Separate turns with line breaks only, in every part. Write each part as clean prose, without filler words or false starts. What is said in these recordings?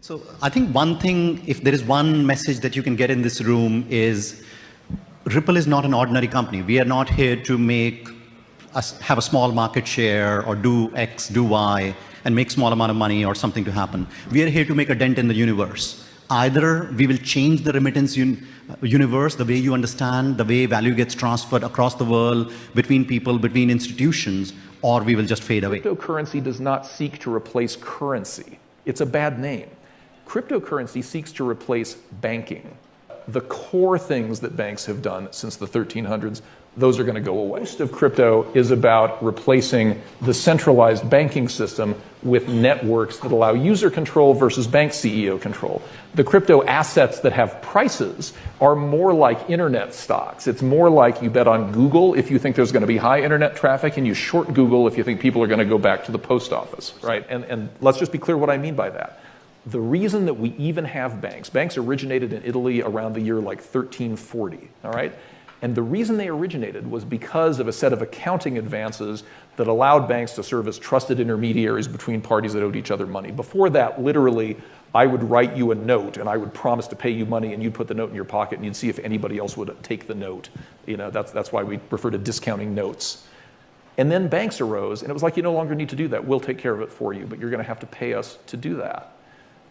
So I think one thing, if there is one message that you can get in this room, is Ripple is not an ordinary company. We are not here to have a small market share or do X, do Y, and make small amount of money or something to happen. We are here to make a dent in the universe. Either we will change the remittance universe, the way you understand, the way value gets transferred across the world, between people, between institutions, or we will just fade away.
Cryptocurrency does not seek to replace currency. It's a bad name. Cryptocurrency seeks to replace banking. The core things that banks have done since the 1300s, those are going to go away. Most of crypto is about replacing the centralized banking system with networks that allow user control versus bank CEO control. The crypto assets that have prices are more like internet stocks. It's more like you bet on Google if you think there's going to be high internet traffic, and you short Google if you think people are going to go back to the post office, right? And let's just be clear what I mean by that. The reason that we even have banks originated in Italy around the year like 1340, all right? And the reason they originated was because of a set of accounting advances that allowed banks to serve as trusted intermediaries between parties that owed each other money. Before that, literally, I would write you a note and I would promise to pay you money, and you'd put the note in your pocket and you'd see if anybody else would take the note. You know, that's why we refer to discounting notes. And then banks arose, and it was like, you no longer need to do that. We'll take care of it for you, but you're going to have to pay us to do that.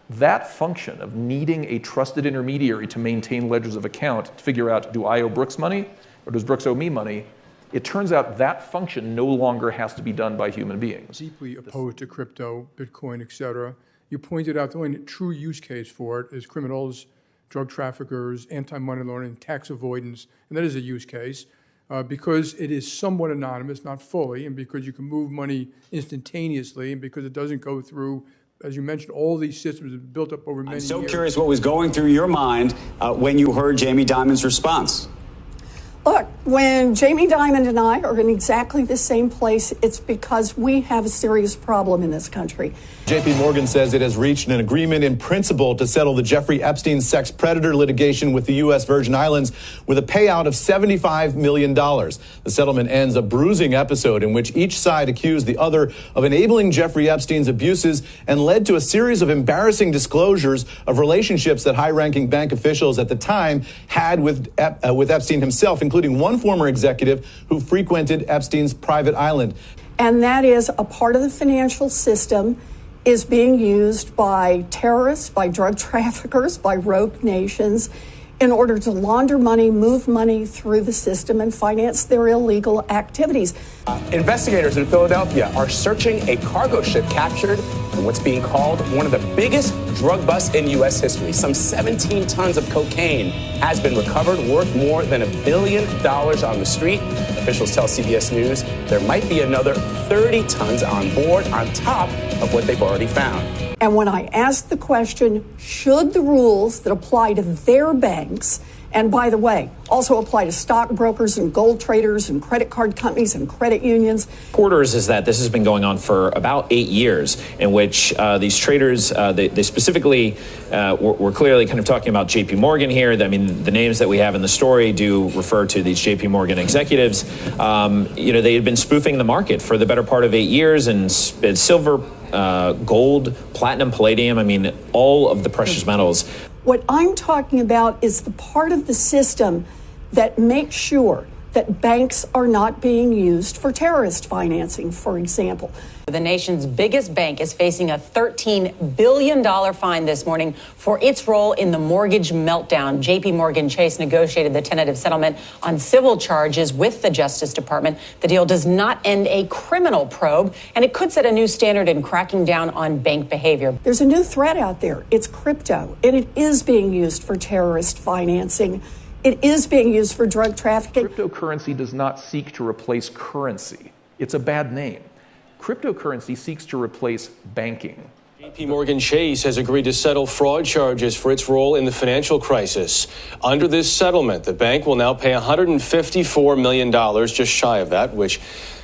That function of needing a trusted intermediary to maintain ledgers of account to figure out, do I owe Brooks money or does Brooks owe me money? It turns out that function no longer has to be done by human beings.
Deeply opposed to crypto, Bitcoin, et cetera. You pointed out the only true use case for it is criminals, drug traffickers, anti-money laundering, tax avoidance, and that is a use case because it is somewhat anonymous, not fully, and because you can move money instantaneously, and because it doesn't go through, as you mentioned, all these systems have built up over many years.
I'm so curious what was going through your mind when you heard Jamie Dimon's response.
Look, when Jamie Dimon and I are in exactly the same place, it's because we have a serious problem in this country.
JP Morgan says it has reached an agreement in principle to settle the Jeffrey Epstein sex predator litigation with the U.S. Virgin Islands with a payout of $75 million. The settlement ends a bruising episode in which each side accused the other of enabling Jeffrey Epstein's abuses and led to a series of embarrassing disclosures of relationships that high-ranking bank officials at the time had with Epstein himself, including one former executive who frequented Epstein's private island.
And that is a part of the financial system is being used by terrorists, by drug traffickers, by rogue nations in order to launder money, move money through the system, and finance their illegal activities.
Investigators in Philadelphia are searching a cargo ship captured in what's being called one of the biggest drug busts in U.S. history. Some 17 tons of cocaine has been recovered, worth more than $1 billion on the street. Officials tell CBS News there might be another 30 tons on board on top of what they've already found.
And when I asked the question, should the rules that apply to their banks, and by the way, also apply to stockbrokers and gold traders and credit card companies and credit unions.
Reporters is that this has been going on for about 8 years, in which these traders, they specifically were clearly kind of talking about JP Morgan here. I mean, the names that we have in the story do refer to these JP Morgan executives. They had been spoofing the market for the better part of 8 years, and silver, gold, platinum, palladium, I mean, all of the precious metals.
What I'm talking about is the part of the system that makes sure that banks are not being used for terrorist financing, for example.
The nation's biggest bank is facing a $13 billion fine this morning for its role in the mortgage meltdown. JP Morgan Chase negotiated the tentative settlement on civil charges with the Justice Department. The deal does not end a criminal probe, and it could set a new standard in cracking down on bank behavior.
There's a new threat out there. It's crypto, and it is being used for terrorist financing. It is being used for drug trafficking.
Cryptocurrency does not seek to replace currency. It's a bad name. Cryptocurrency seeks to replace banking.
JP Morgan Chase has agreed to settle fraud charges for its role in the financial crisis. Under this settlement, the bank will now pay $154 million, just shy of that, which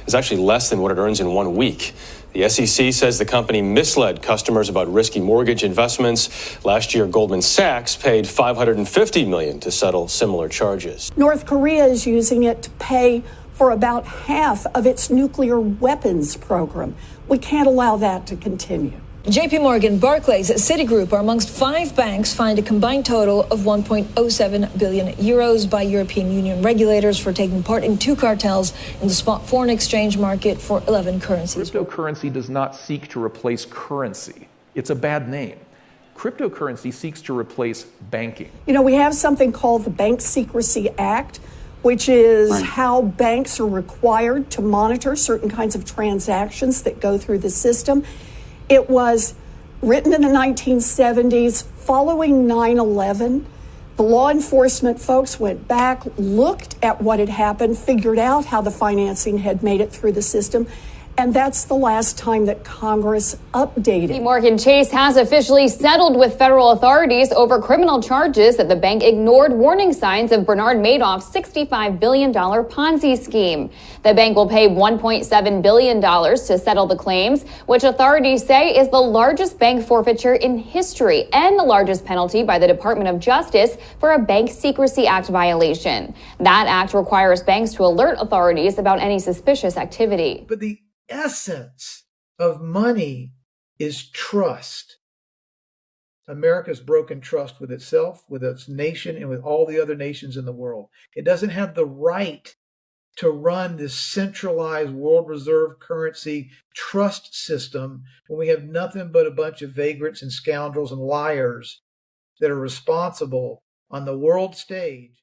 is actually less than what it earns in 1 week. The SEC says the company misled customers about risky mortgage investments. Last year, Goldman Sachs paid $550 million to settle similar charges.
North Korea is using it to pay for about half of its nuclear weapons program. We can't allow that to continue.
JP Morgan, Barclays, Citigroup are amongst 5 banks fined a combined total of 1.07 billion euros by European Union regulators for taking part in 2 cartels in the spot foreign exchange market for 11 currencies.
Cryptocurrency does not seek to replace currency. It's a bad name. Cryptocurrency seeks to replace banking.
You know, we have something called the Bank Secrecy Act, which is how banks are required to monitor certain kinds of transactions that go through the system. It was written in the 1970s following 9/11. The law enforcement folks went back, looked at what had happened, figured out how the financing had made it through the system. And that's the last time that Congress updated.
JP Morgan Chase has officially settled with federal authorities over criminal charges that the bank ignored warning signs of Bernard Madoff's $65 billion Ponzi scheme. The bank will pay $1.7 billion to settle the claims, which authorities say is the largest bank forfeiture in history and the largest penalty by the Department of Justice for a Bank Secrecy Act violation. That act requires banks to alert authorities about any suspicious activity.
But the essence of money is trust. America's broken trust with itself, with its nation, and with all the other nations in the world. It doesn't have the right to run this centralized world reserve currency trust system when we have nothing but a bunch of vagrants and scoundrels and liars that are responsible on the world stage